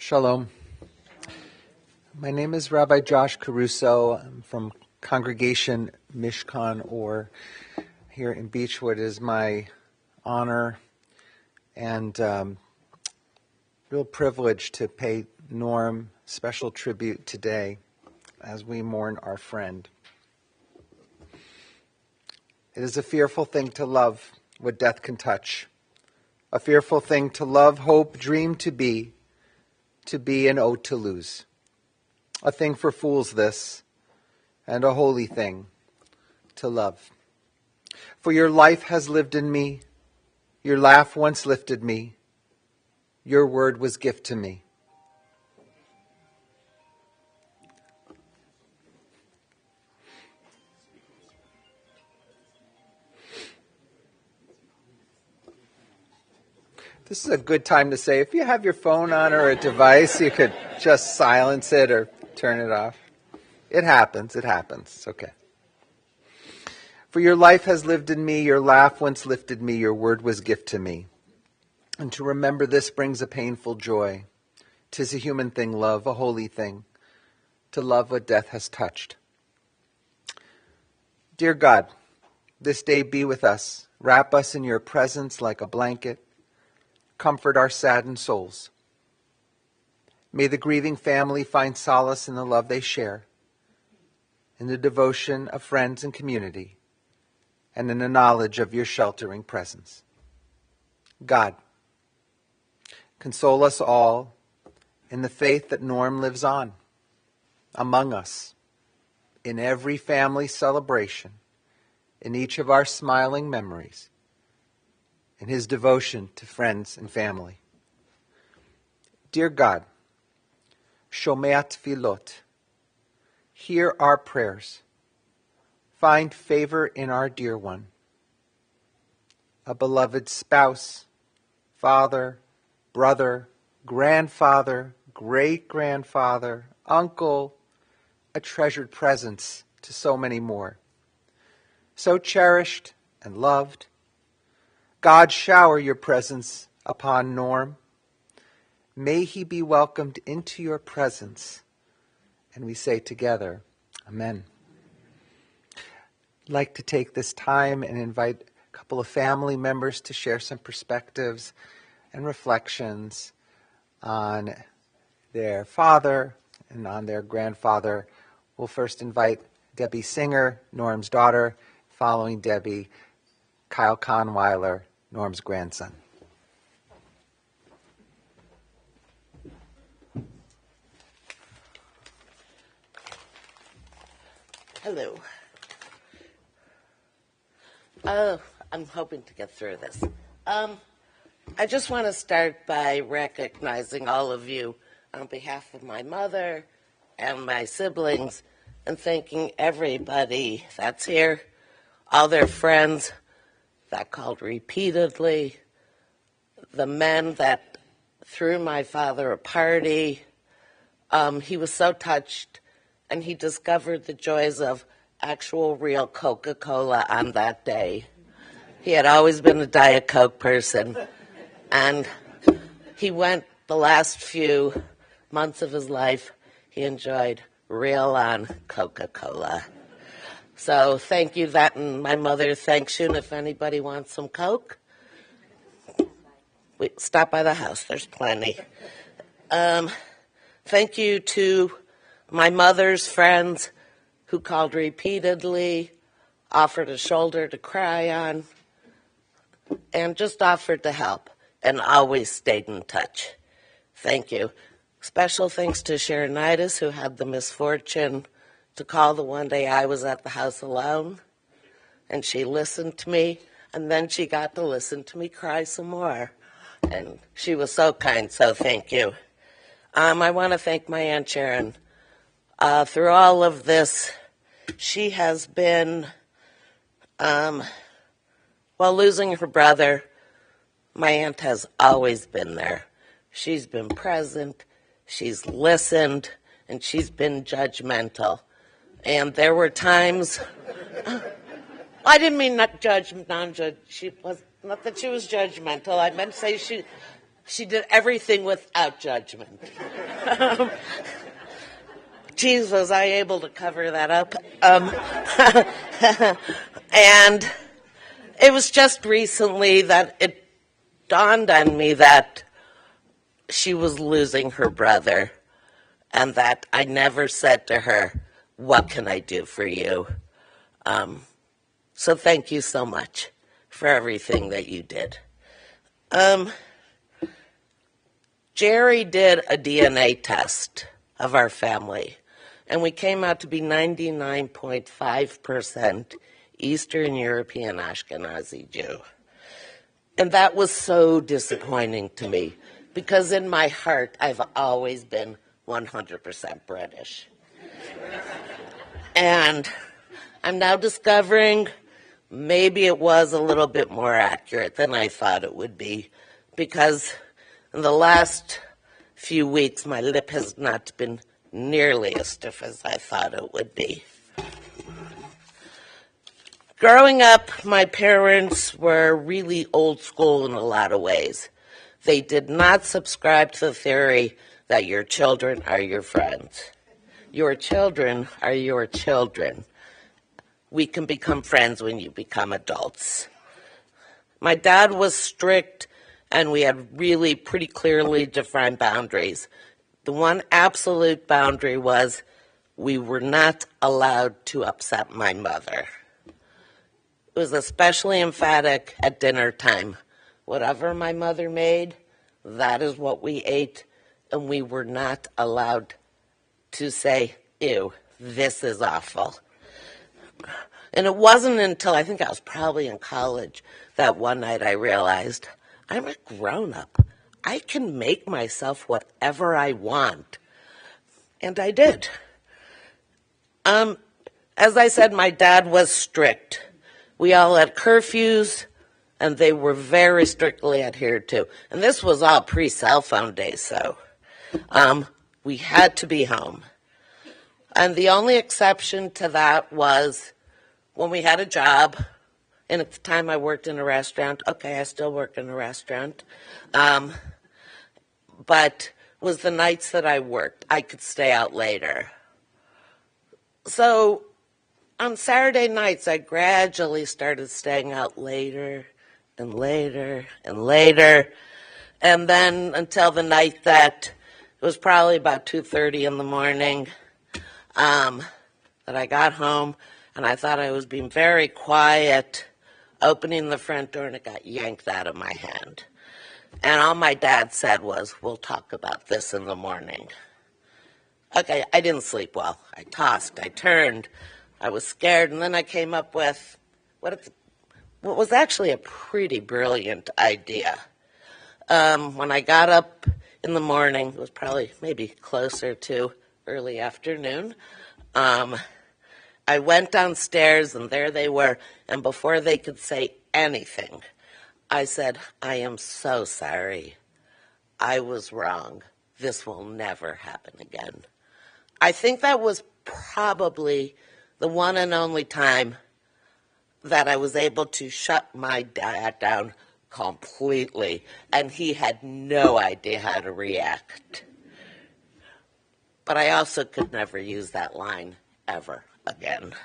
Shalom. My name is Rabbi Josh Caruso. I'm from Congregation Mishkan, or here in Beechwood. It is my honor and real privilege to pay Norm special tribute today as we mourn our friend. It is a fearful thing to love what death can touch. A fearful thing to love, hope, dream to be and owe to lose. A thing for fools this, and a holy thing to love. For your life has lived in me, your laugh once lifted me, your word was gift to me. This is a good time to say, if you have your phone on or a device, you could just silence it or turn it off. It happens. It's okay. For your life has lived in me, your laugh once lifted me, your word was gift to me. And to remember this brings a painful joy. 'Tis a human thing, love, a holy thing, to love what death has touched. Dear God, this day be with us. Wrap us in your presence like a blanket. Comfort our saddened souls. May the grieving family find solace in the love they share, in the devotion of friends and community, and in the knowledge of your sheltering presence. God, console us all in the faith that Norm lives on, among us, in every family celebration, in each of our smiling memories, in his devotion to friends and family. Dear God, Shomea Tefillot, hear our prayers. Find favor in our dear one, a beloved spouse, father, brother, grandfather, great-grandfather, uncle, a treasured presence to so many more. So cherished and loved, God, shower your presence upon Norm. May he be welcomed into your presence. And we say together, Amen. I'd like to take this time and invite a couple of family members to share some perspectives and reflections on their father and on their grandfather. We'll first invite Debbie Singer, Norm's daughter. Following Debbie, Kyle Kahnweiler, Norm's grandson. Hello. Oh, I'm hoping to get through this. I just want to start by recognizing all of you on behalf of my mother and my siblings, and thanking everybody that's here, all their friends that called repeatedly, the men that threw my father a party. He was so touched, and he discovered the joys of actual real Coca-Cola on that day. He had always been a Diet Coke person, and he went the last few months of his life, he enjoyed real on Coca-Cola. So thank you, that, and my mother thanks you, and if anybody wants some Coke, stop by the house, there's plenty. Thank you to my mother's friends who called repeatedly, offered a shoulder to cry on, and just offered to help, and always stayed in touch. Thank you. Special thanks to Sharonitis, who had the misfortune to call the one day I was at the house alone, and she listened to me, and then she got to listen to me cry some more. And she was so kind, so thank you. I want to thank my Aunt Sharon. Through all of this, she has been, losing her brother, my aunt has always been there. She's been present, she's listened, and she's been judgmental. And there were times, I didn't mean not judge, non-judge. She was not that she was judgmental. I meant to say She did everything without judgment. Geez, was I able to cover that up? And it was just recently that it dawned on me that she was losing her brother, and that I never said to her, "What can I do for you?" So thank you so much for everything that you did. Jerry did a DNA test of our family, and we came out to be 99.5% Eastern European Ashkenazi Jew. And that was so disappointing to me, because in my heart, I've always been 100% British. And I'm now discovering maybe it was a little bit more accurate than I thought it would be, because in the last few weeks, my lip has not been nearly as stiff as I thought it would be. Growing up, my parents were really old school in a lot of ways. They did not subscribe to the theory that your children are your friends. Your children are your children. We can become friends when you become adults. My dad was strict, and we had really pretty clearly defined boundaries. The one absolute boundary was we were not allowed to upset my mother. It was especially emphatic at dinner time. Whatever my mother made, that is what we ate, and we were not allowed to say, "Ew, this is awful." And it wasn't until I think I was probably in college that one night I realized I'm a grown-up. I can make myself whatever I want. And I did. As I said, my dad was strict. We all had curfews, and they were very strictly adhered to. And this was all pre-cell phone days, so we had to be home. And the only exception to that was when we had a job, and at the time I worked in a restaurant. Okay, I still work in a restaurant. But was the nights that I worked, I could stay out later. So on Saturday nights, I gradually started staying out later and later and later. And then until the night that it was probably about 2:30 in the morning that I got home, and I thought I was being very quiet, opening the front door, and it got yanked out of my hand. And all my dad said was, "We'll talk about this in the morning." Okay, I didn't sleep well. I tossed, I turned, I was scared, and then I came up with what was actually a pretty brilliant idea. When I got up in the morning, it was probably maybe closer to early afternoon, I went downstairs, and there they were, and before they could say anything, I said, "I am so sorry. I was wrong. This will never happen again." I think that was probably the one and only time that I was able to shut my dad down completely, and he had no idea how to react. But I also could never use that line ever again.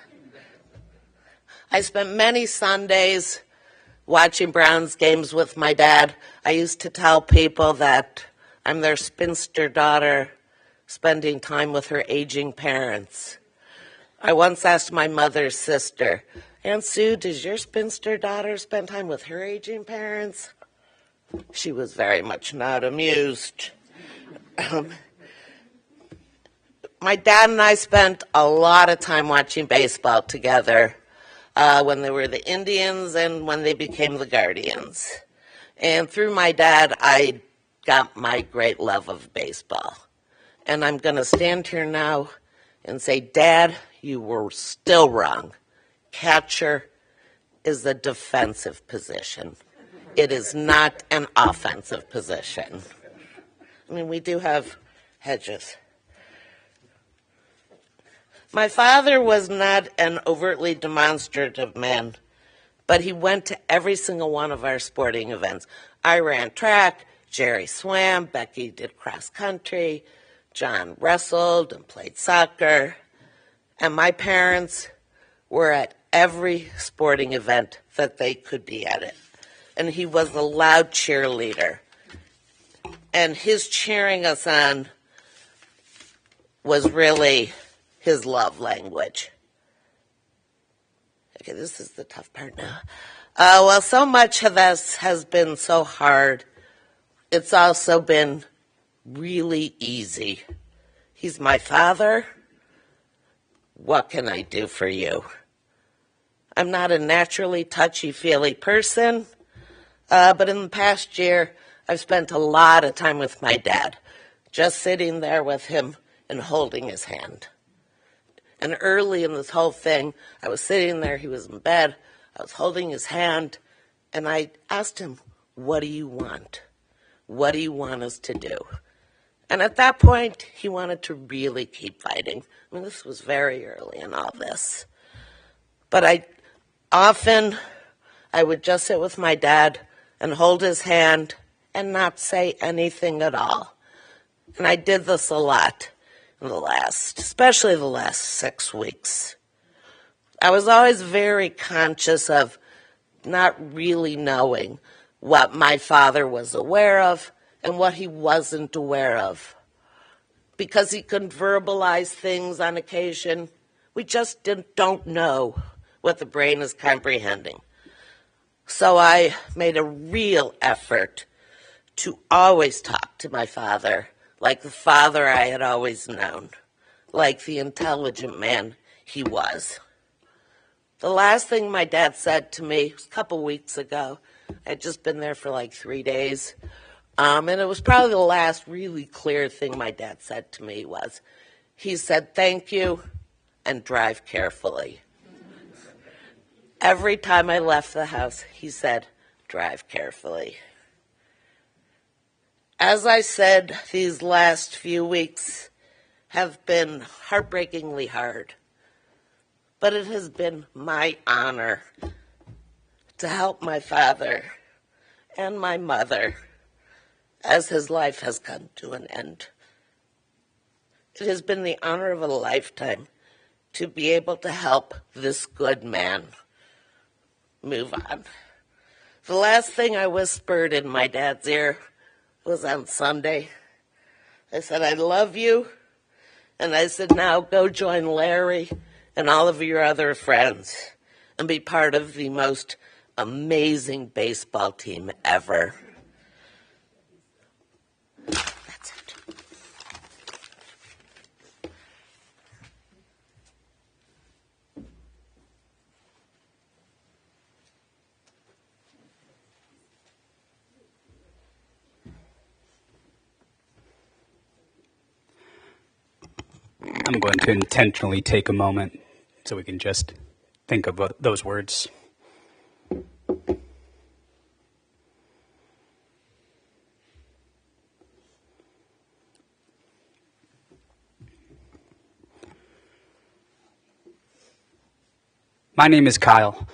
I spent many Sundays watching Browns games with my dad. I used to tell people that I'm their spinster daughter spending time with her aging parents. I once asked my mother's sister, "Aunt Sue, does your spinster daughter spend time with her aging parents?" She was very much not amused. My dad and I spent a lot of time watching baseball together when they were the Indians and when they became the Guardians. And through my dad, I got my great love of baseball. And I'm going to stand here now and say, "Dad, you were still wrong. Catcher is a defensive position. It is not an offensive position." I mean, we do have hedges. My father was not an overtly demonstrative man, but he went to every single one of our sporting events. I ran track, Jerry swam, Becky did cross country, John wrestled and played soccer, and my parents were at every sporting event that they could be at it. And he was a loud cheerleader. And his cheering us on was really his love language. Okay, this is the tough part now. Well, so much of this has been so hard. It's also been really easy. He's my father. What can I do for you? I'm not a naturally touchy-feely person, but in the past year, I've spent a lot of time with my dad, just sitting there with him and holding his hand. And early in this whole thing, I was sitting there, he was in bed, I was holding his hand, and I asked him, what do you want? What do you want us to do? And at that point, he wanted to really keep fighting. I mean, this was very early in all this. But I would just sit with my dad and hold his hand and not say anything at all. And I did this a lot in especially the last 6 weeks. I was always very conscious of not really knowing what my father was aware of and what he wasn't aware of. Because he could verbalize things on occasion, we just don't know what the brain is comprehending. So I made a real effort to always talk to my father like the father I had always known, like the intelligent man he was. The last thing my dad said to me was a couple weeks ago. I'd just been there for like 3 days. And it was probably the last really clear thing my dad said to me was, he said, thank you, and drive carefully. Every time I left the house, he said, drive carefully. As I said, these last few weeks have been heartbreakingly hard. But it has been my honor to help my father and my mother as his life has come to an end. It has been the honor of a lifetime to be able to help this good man move on. The last thing I whispered in my dad's ear was on Sunday. I said, I love you. And I said, now go join Larry and all of your other friends and be part of the most amazing baseball team ever. That's it. I'm going to intentionally take a moment so we can just think of those words. My name is Kyle,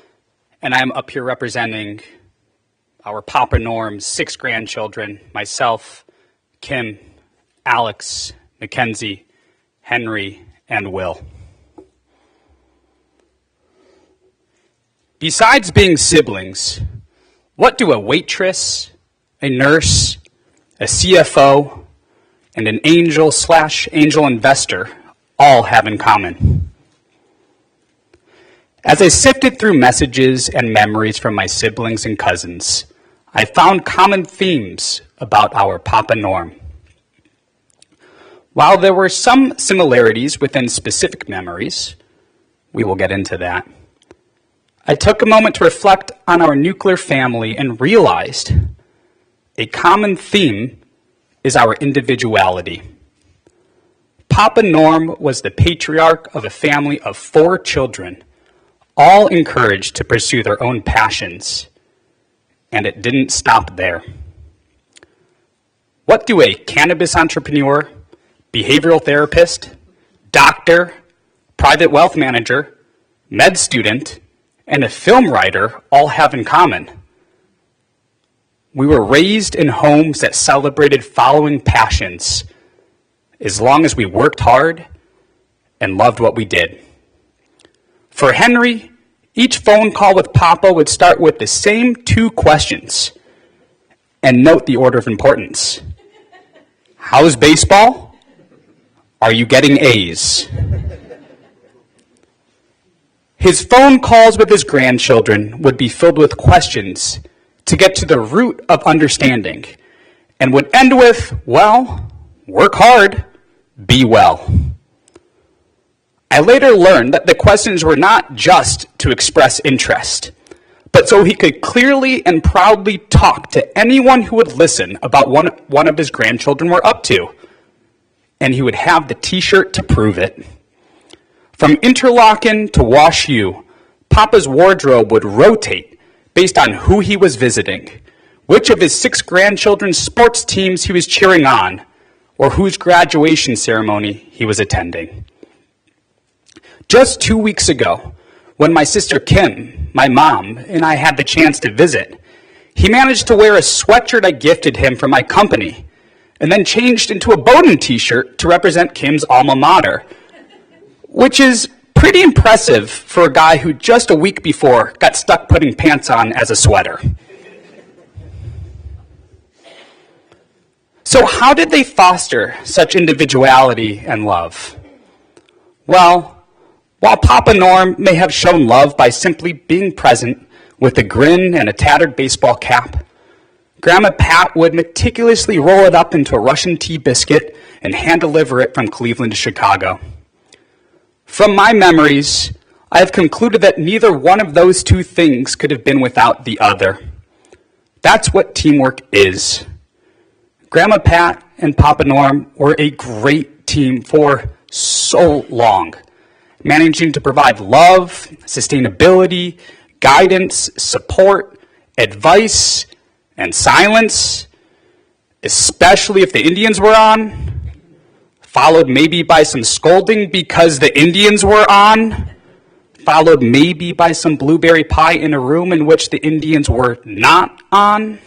and I'm up here representing our Papa Norm's 6 grandchildren, myself, Kim, Alex, Mackenzie, Henry, and Will. Besides being siblings, what do a waitress, a nurse, a CFO, and an angel/angel investor all have in common? As I sifted through messages and memories from my siblings and cousins, I found common themes about our Papa Norm. While there were some similarities within specific memories, we will get into that, I took a moment to reflect on our nuclear family and realized a common theme is our individuality. Papa Norm was the patriarch of a family of 4 children, all encouraged to pursue their own passions, and it didn't stop there. What do a cannabis entrepreneur, behavioral therapist, doctor, private wealth manager, med student, and a film writer all have in common? We were raised in homes that celebrated following passions as long as we worked hard and loved what we did. For Henry, each phone call with Papa would start with the same 2 questions, and note the order of importance. How's baseball? Are you getting A's? His phone calls with his grandchildren would be filled with questions to get to the root of understanding, and would end with, well, work hard, be well. I later learned that the questions were not just to express interest, but so he could clearly and proudly talk to anyone who would listen about one of his grandchildren were up to. And he would have the t-shirt to prove it. From Interlaken to Wash U, Papa's wardrobe would rotate based on who he was visiting, which of his 6 grandchildren's sports teams he was cheering on, or whose graduation ceremony he was attending. Just 2 weeks ago, when my sister Kim, my mom, and I had the chance to visit, he managed to wear a sweatshirt I gifted him from my company, and then changed into a Bowdoin t-shirt to represent Kim's alma mater, which is pretty impressive for a guy who just a week before got stuck putting pants on as a sweater. So how did they foster such individuality and love? Well, while Papa Norm may have shown love by simply being present with a grin and a tattered baseball cap, Grandma Pat would meticulously roll it up into a Russian tea biscuit and hand-deliver it from Cleveland to Chicago. From my memories, I have concluded that neither one of those 2 things could have been without the other. That's what teamwork is. Grandma Pat and Papa Norm were a great team for so long, managing to provide love, sustainability, guidance, support, advice, and silence, especially if the Indians were on, followed maybe by some scolding because the Indians were on, followed maybe by some blueberry pie in a room in which the Indians were not on.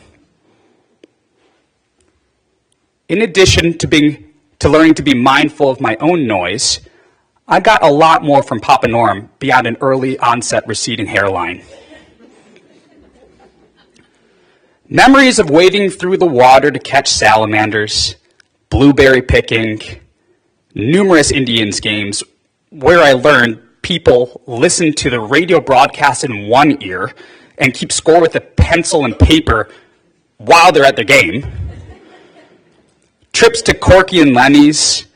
In addition to learning to be mindful of my own noise, I got a lot more from Papa Norm beyond an early onset receding hairline. Memories of wading through the water to catch salamanders, blueberry picking, numerous Indians games where I learned people listen to the radio broadcast in one ear and keep score with a pencil and paper while they're at the game. Trips to Corky and Lenny's,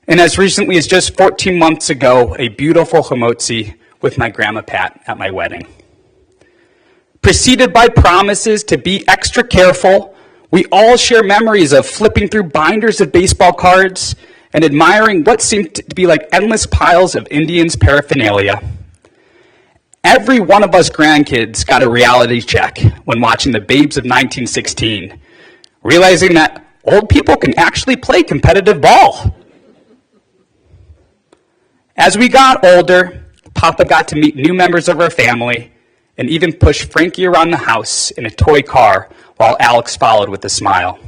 and as recently as just 14 months ago, a beautiful hamotzi with my Grandma Pat at my wedding. Preceded by promises to be extra careful, we all share memories of flipping through binders of baseball cards and admiring what seemed to be like endless piles of Indians paraphernalia. Every one of us grandkids got a reality check when watching the Babes of 1916, realizing that old people can actually play competitive ball. As we got older, Papa got to meet new members of our family and even push Frankie around the house in a toy car while Alex followed with a smile.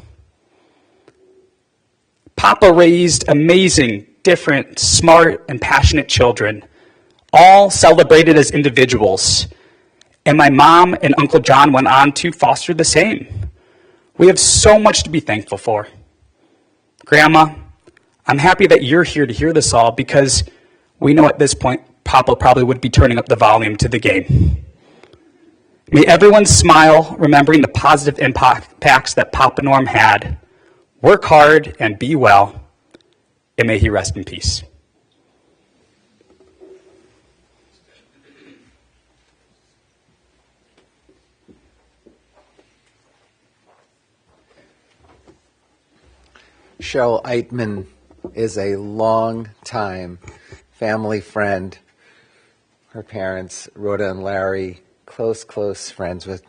Papa raised amazing, different, smart, and passionate children, all celebrated as individuals, and my mom and Uncle John went on to foster the same. We have so much to be thankful for. Grandma, I'm happy that you're here to hear this all because we know at this point Papa probably would be turning up the volume to the game. May everyone smile, remembering the positive impacts that Papa Norm had. Work hard and be well, and may he rest in peace. Cheryl Eitman is a long-time family friend. Her parents, Rhoda and Larry, close friends with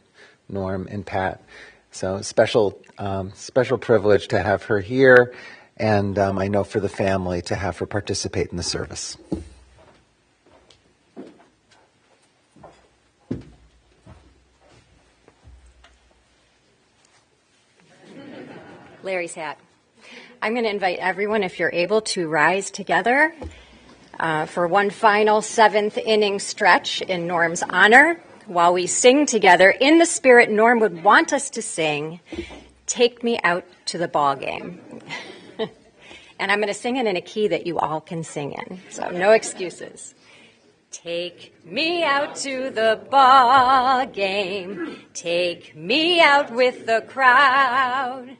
Norm and Pat. So special privilege to have her here, and I know for the family to have her participate in the service. Larry's hat. I'm going to invite everyone, if you're able, to rise together for one final seventh inning stretch in Norm's honor while we sing together in the spirit Norm would want us to sing, "Take Me Out to the Ball Game." And I'm going to sing it in a key that you all can sing in, so no excuses. Take me out to the ball game. Take me out with the crowd.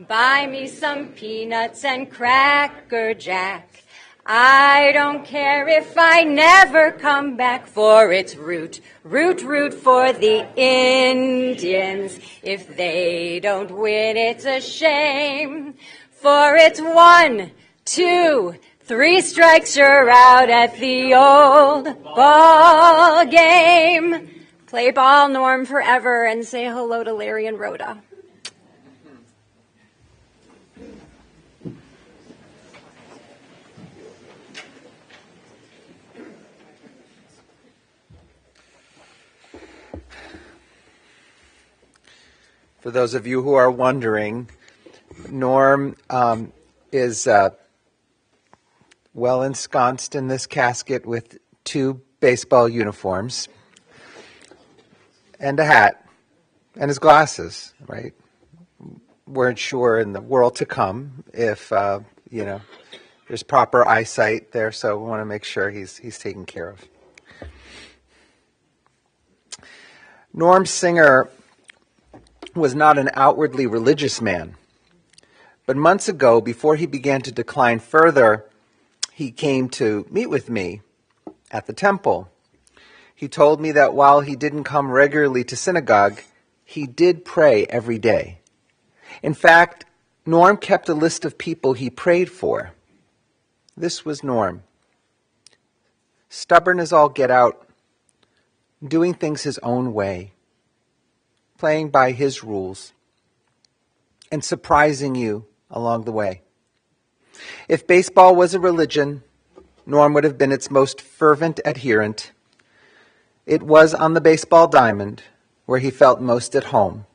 Buy me some peanuts and Cracker Jack. I don't care if I never come back, for it's root, root, root for the Indians. If they don't win, it's a shame, for it's 1, 2, 3 strikes, you're out at the old ball game. Play ball, Norm, forever, and say hello to Larry and Rhoda. For those of you who are wondering, Norm is well ensconced in this casket with 2 baseball uniforms and a hat and his glasses, right? Weren't sure in the world to come if, there's proper eyesight there, so we want to make sure he's taken care of. Norm Singer was not an outwardly religious man, but months ago, before he began to decline further, he came to meet with me at the temple. He told me that while he didn't come regularly to synagogue, he did pray every day. In fact, Norm kept a list of people he prayed for. This was Norm. Stubborn as all get out, doing things his own way, playing by his rules, and surprising you along the way. If baseball was a religion, Norm would have been its most fervent adherent. It was on the baseball diamond where he felt most at home,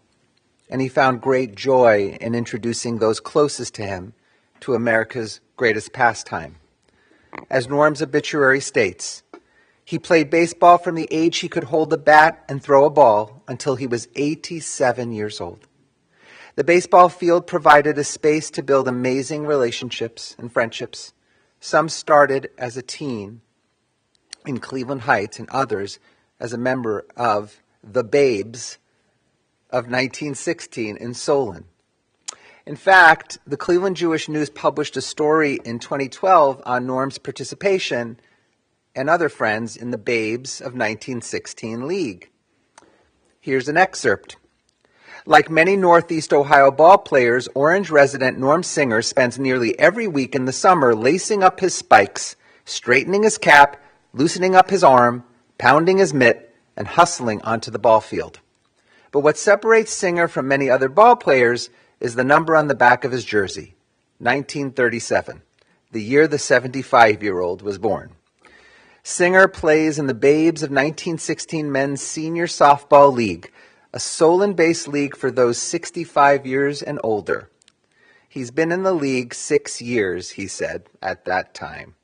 and he found great joy in introducing those closest to him to America's greatest pastime. As Norm's obituary states, he played baseball from the age he could hold a bat and throw a ball until he was 87 years old. The baseball field provided a space to build amazing relationships and friendships. Some started as a teen in Cleveland Heights and others as a member of the Babes of 1916 in Solon. In fact, the Cleveland Jewish News published a story in 2012 on Norm's participation and other friends in the Babes of 1916 League. Here's an excerpt. Like many Northeast Ohio ball players, Orange resident Norm Singer spends nearly every week in the summer lacing up his spikes, straightening his cap, loosening up his arm, pounding his mitt, and hustling onto the ball field. But what separates Singer from many other ball players is the number on the back of his jersey, 1937, the year the 75-year-old was born. Singer plays in the Babes of 1916 Men's Senior Softball League, a Solon-based league for those 65 years and older. He's been in the league 6 years, he said, at that time.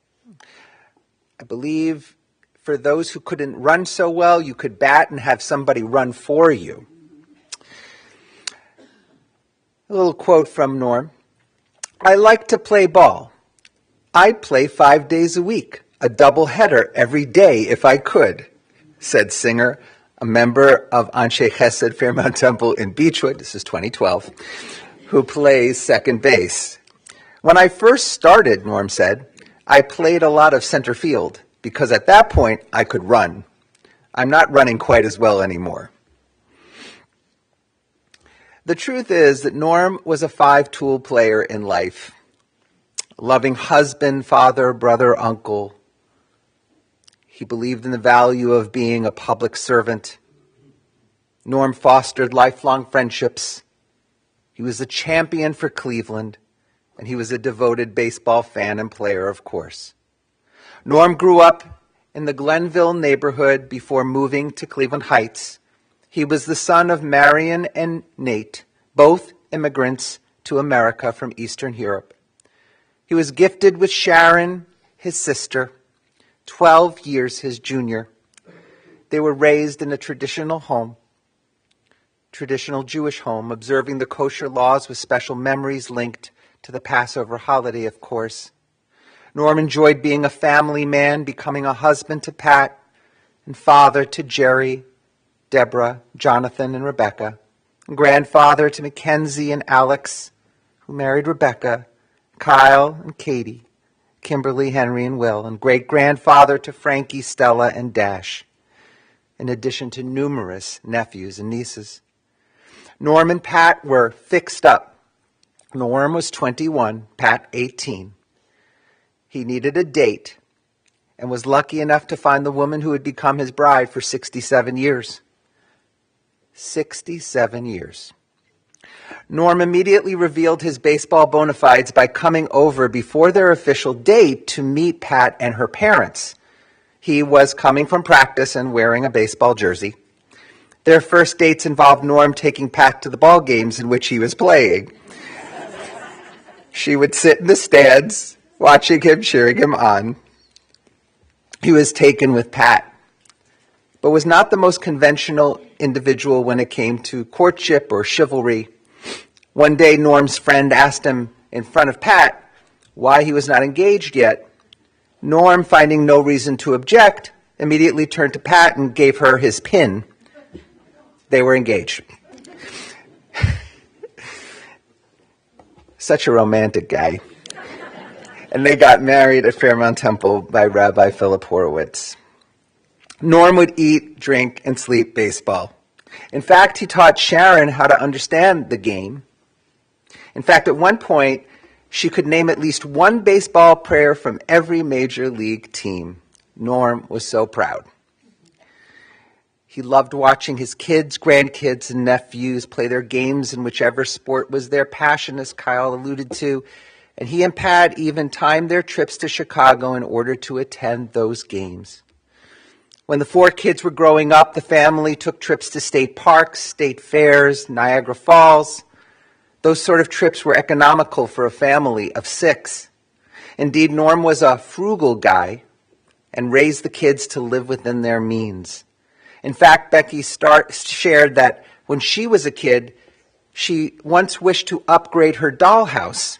I believe for those who couldn't run so well, you could bat and have somebody run for you. A little quote from Norm. I like to play ball. I'd play 5 days a week, a doubleheader every day if I could, said Singer, a member of Anshe Chesed Fairmount Temple in Beechwood, this is 2012, who plays second base. When I first started, Norm said, I played a lot of center field because at that point I could run. I'm not running quite as well anymore. The truth is that Norm was a 5-tool player in life. A loving husband, father, brother, uncle. He believed in the value of being a public servant. Norm fostered lifelong friendships. He was a champion for Cleveland, and he was a devoted baseball fan and player, of course. Norm grew up in the Glenville neighborhood before moving to Cleveland Heights. He was the son of Marion and Nate, both immigrants to America from Eastern Europe. He was gifted with Sharon, his sister, 12 years his junior. They were raised in a traditional Jewish home, observing the kosher laws with special memories linked to the Passover holiday, of course. Norm enjoyed being a family man, becoming a husband to Pat and father to Jerry, Deborah, Jonathan, and Rebecca, and grandfather to Mackenzie and Alex, who married Rebecca, Kyle and Katie, Kimberly, Henry, and Will, and great-grandfather to Frankie, Stella, and Dash, in addition to numerous nephews and nieces. Norm and Pat were fixed up. Norm was 21, Pat 18. He needed a date and was lucky enough to find the woman who would become his bride for 67 years. 67 years. Norm immediately revealed his baseball bona fides by coming over before their official date to meet Pat and her parents. He was coming from practice and wearing a baseball jersey. Their first dates involved Norm taking Pat to the ball games in which he was playing. She would sit in the stands, watching him, cheering him on. He was taken with Pat, but was not the most conventional individual when it came to courtship or chivalry. One day, Norm's friend asked him in front of Pat why he was not engaged yet. Norm, finding no reason to object, immediately turned to Pat and gave her his pin. They were engaged. Such a romantic guy. And they got married at Fairmount Temple by Rabbi Philip Horowitz. Norm would eat, drink, and sleep baseball. In fact, he taught Sharon how to understand the game. In fact, at one point, she could name at least one baseball player from every major league team. Norm was so proud. He loved watching his kids, grandkids, and nephews play their games in whichever sport was their passion, as Kyle alluded to, and he and Pat even timed their trips to Chicago in order to attend those games. When the four kids were growing up, the family took trips to state parks, state fairs, Niagara Falls. Those sort of trips were economical for a family of 6. Indeed, Norm was a frugal guy and raised the kids to live within their means. In fact, Becky shared that when she was a kid, she once wished to upgrade her dollhouse.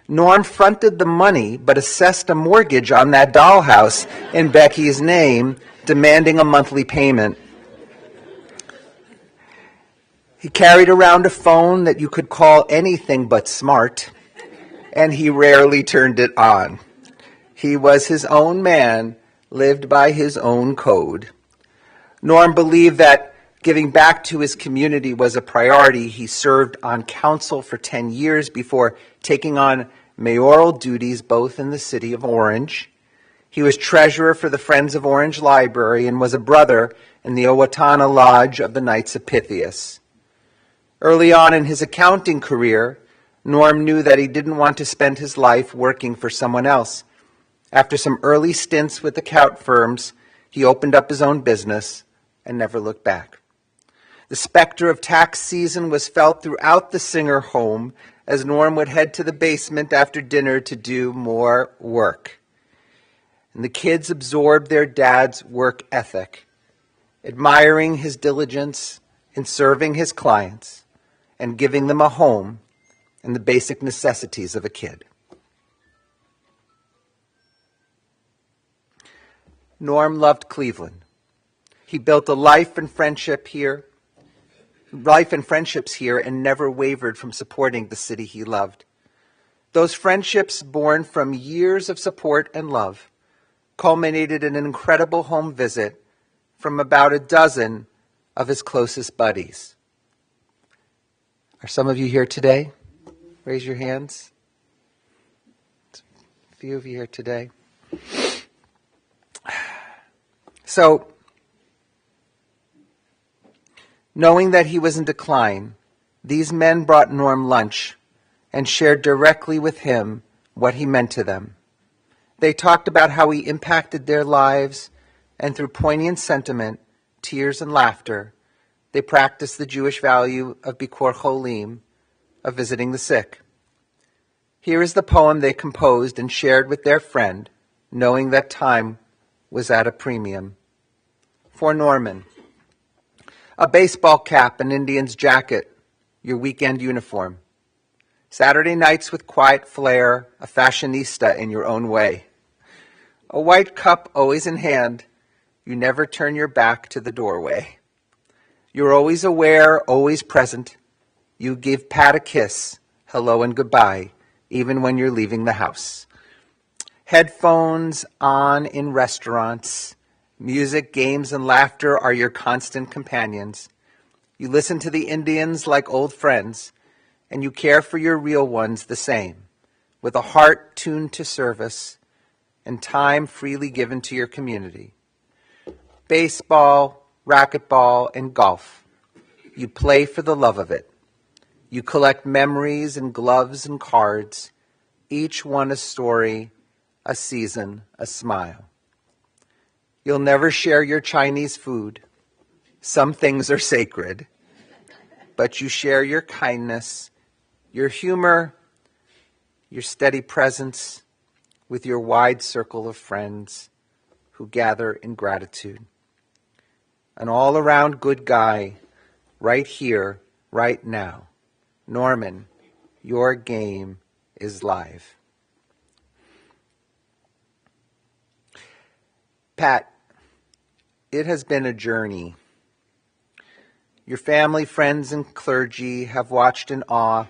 Norm fronted the money, but assessed a mortgage on that dollhouse in Becky's name, demanding a monthly payment. He carried around a phone that you could call anything but smart, and he rarely turned it on. He was his own man, lived by his own code. Norm believed that giving back to his community was a priority. He served on council for 10 years before taking on mayoral duties both in the city of Orange. He was treasurer for the Friends of Orange Library and was a brother in the Owatonna Lodge of the Knights of Pythias. Early on in his accounting career, Norm knew that he didn't want to spend his life working for someone else. After some early stints with account firms, he opened up his own business and never looked back. The specter of tax season was felt throughout the Singer home as Norm would head to the basement after dinner to do more work. And the kids absorbed their dad's work ethic, admiring his diligence in serving his clients and giving them a home and the basic necessities of a kid. Norm loved Cleveland. He built a life and friendships here and never wavered from supporting the city he loved. Those friendships, born from years of support and love, culminated in an incredible home visit from about a dozen of his closest buddies. Are some of you here today? Raise your hands. A few of you here today. So, knowing that he was in decline, these men brought Norm lunch and shared directly with him what he meant to them. They talked about how he impacted their lives, and through poignant sentiment, tears, and laughter, they practiced the Jewish value of Bikor Cholim, of visiting the sick. Here is the poem they composed and shared with their friend, knowing that time was at a premium. For Norman, a baseball cap, an Indian's jacket, your weekend uniform. Saturday nights with quiet flair, a fashionista in your own way. A white cup always in hand, you never turn your back to the doorway. You're always aware, always present. You give Pat a kiss, hello and goodbye, even when you're leaving the house. Headphones on in restaurants. Music, games, and laughter are your constant companions. You listen to the Indians like old friends, and you care for your real ones the same, with a heart tuned to service and time freely given to your community. Baseball, racquetball, and golf. You play for the love of it. You collect memories and gloves and cards, each one a story, a season, a smile. You'll never share your Chinese food. Some things are sacred. But you share your kindness, your humor, your steady presence with your wide circle of friends who gather in gratitude. An all-around good guy, right here, right now. Norman, your game is live. Pat, it has been a journey. Your family, friends, and clergy have watched in awe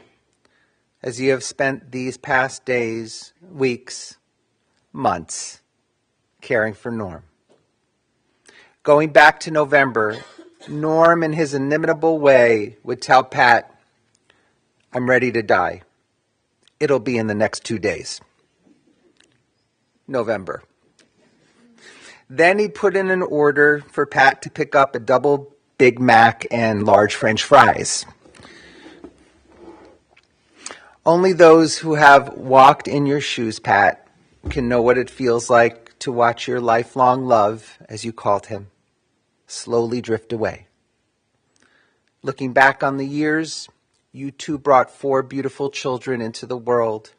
as you have spent these past days, weeks, months caring for Norm. Going back to November, Norm, in his inimitable way, would tell Pat, "I'm ready to die. It'll be in the next 2 days." November. Then he'd put in an order for Pat to pick up a double Big Mac and large French fries. Only those who have walked in your shoes, Pat, can know what it feels like to watch your lifelong love, as you called him, slowly drift away. Looking back on the years, you two brought 4 beautiful children into the world,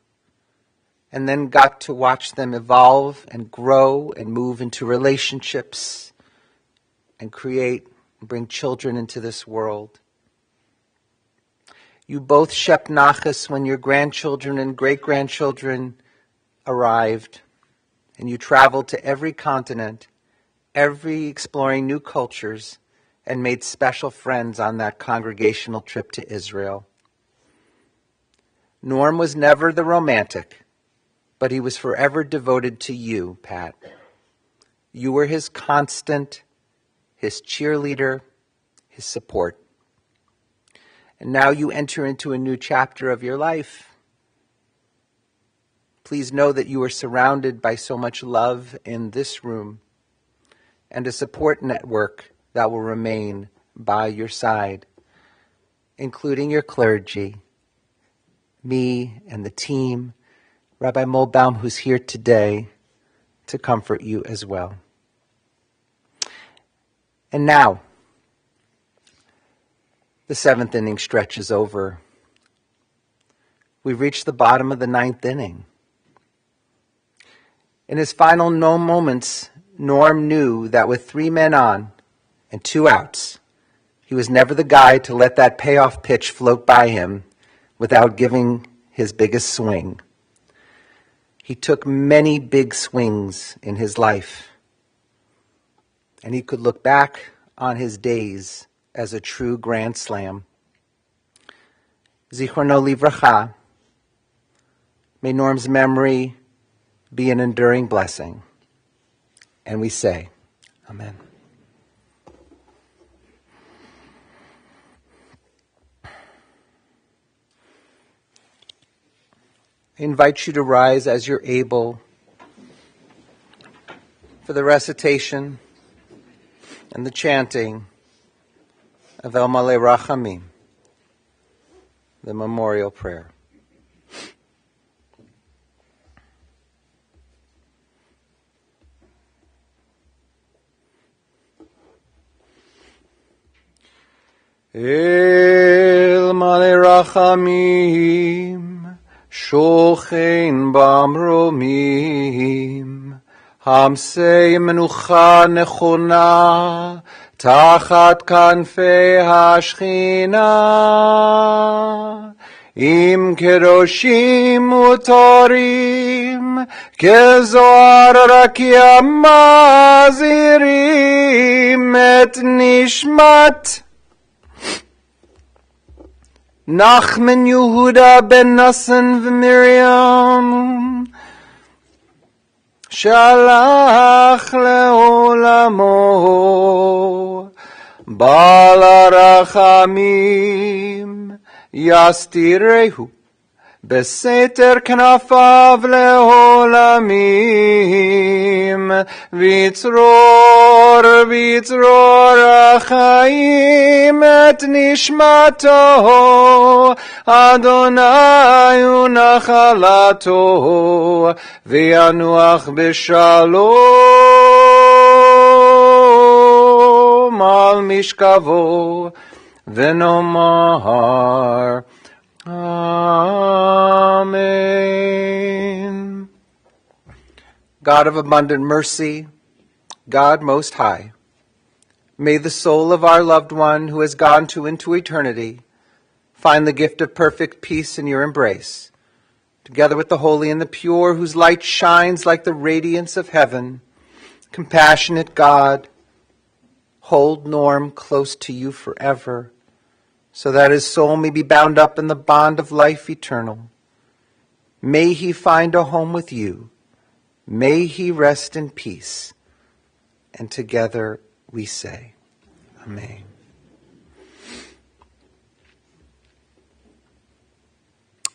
and then got to watch them evolve and grow and move into relationships and create and bring children into this world. You both shep nachas when your grandchildren and great-grandchildren arrived, and you traveled to every continent, exploring new cultures, and made special friends on that congregational trip to Israel. Norm was never the romantic, but he was forever devoted to you, Pat. You were his constant, his cheerleader, his support. And now you enter into a new chapter of your life. Please know that you are surrounded by so much love in this room and a support network that will remain by your side, including your clergy, me and the team, Rabbi Molbaum, who's here today to comfort you as well. And now, the 7th inning stretch is over. We've reached the bottom of the 9th inning. In his final moments, Norm knew that with 3 men on and 2 outs, he was never the guy to let that payoff pitch float by him without giving his biggest swing. He took many big swings in his life, and he could look back on his days as a true grand slam. Zichrono livracha. May Norm's memory be an enduring blessing. And we say, Amen. I invite you to rise as you're able for the recitation and the chanting of El Malei Rachamim, the memorial prayer. El Malei Rachamim, שוכן במרומים, המסי מנוחה נכונה, תחת כנפי השכינה. אם קדושים וטהורים, כזוהר רקיע מזהירים את נשמת נחמן יהודה בן נסן ומרים, שהלך לעולמו. בעל הרחמים יסתירהו בסתר כנפיו לעולמים, ויצרור החיים את נשמתו. אדוני הוא נחלתו, וינוח בשלום על משכבו. ונאמר Amen. God of abundant mercy, God most high, may the soul of our loved one who has gone into eternity find the gift of perfect peace in your embrace, together with the holy and the pure, whose light shines like the radiance of heaven. Compassionate God, hold Norm close to you forever, so that his soul may be bound up in the bond of life eternal. May he find a home with you. May he rest in peace. And together we say, Amen.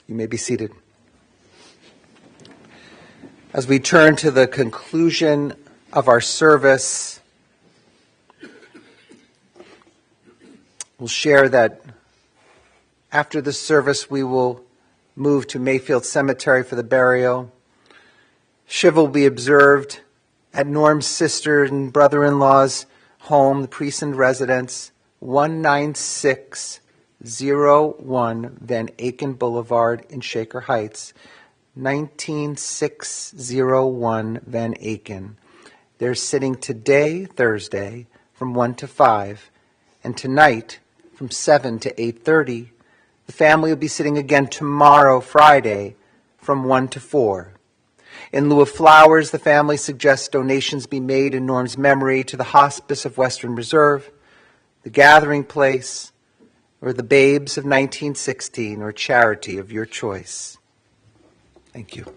You may be seated. As we turn to the conclusion of our service, we'll share that after the service we will move to Mayfield Cemetery for the burial. Shiva will be observed at Norm's sister and brother-in-law's home, the Priestland residence, 19601 Van Aken Boulevard in Shaker Heights, 19601 Van Aken. They're sitting today, Thursday, from 1 to 5, and tonight from 7 to 8:30. The family will be sitting again tomorrow, Friday, from 1 to 4. In lieu of flowers, the family suggests donations be made in Norm's memory to the Hospice of Western Reserve, the Gathering Place, or the Babes of 1916, or charity of your choice. Thank you.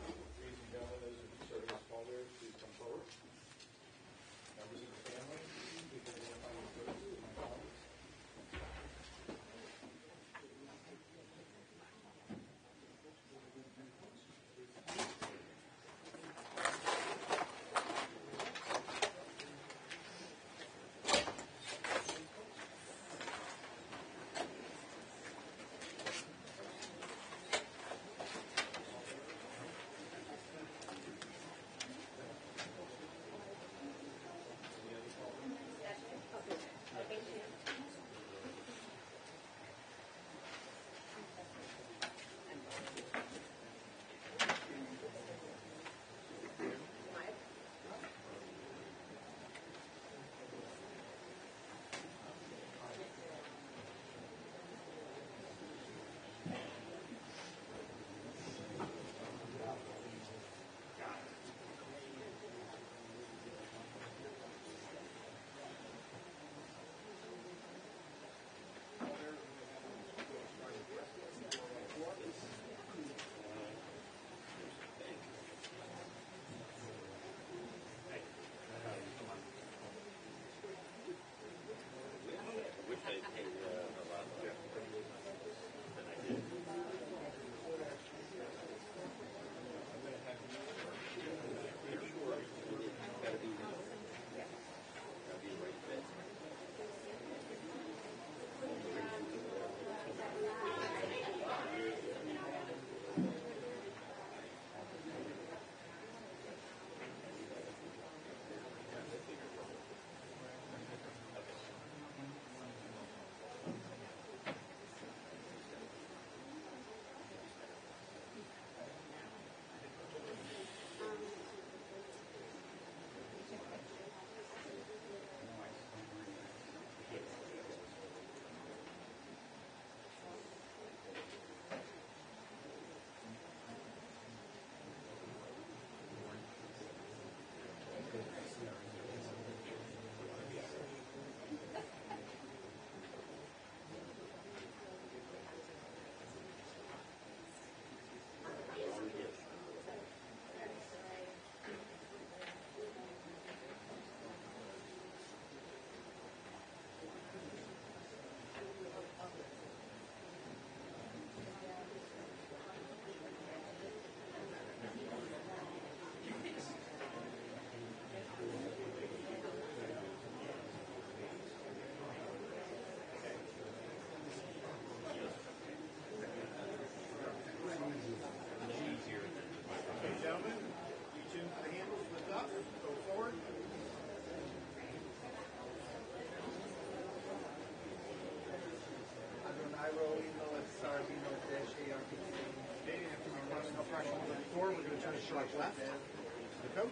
We're going to turn sharp left. The coach.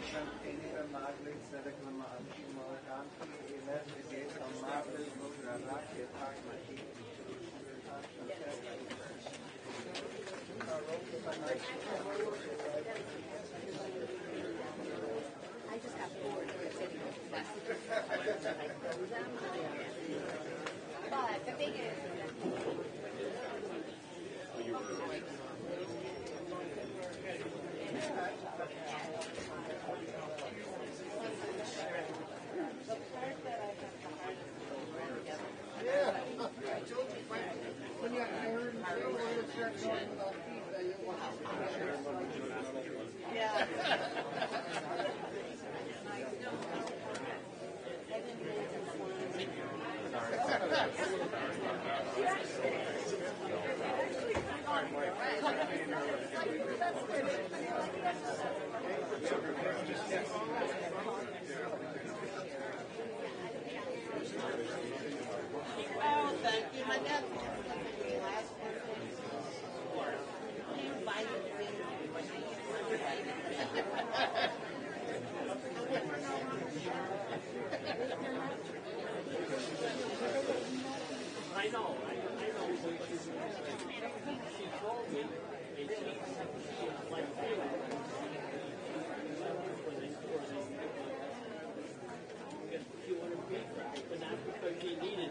I just got bored sitting with but the thing is, Oh, thank you. My dad. I know. She told me, and she like she wanted to be right, but not because she needed.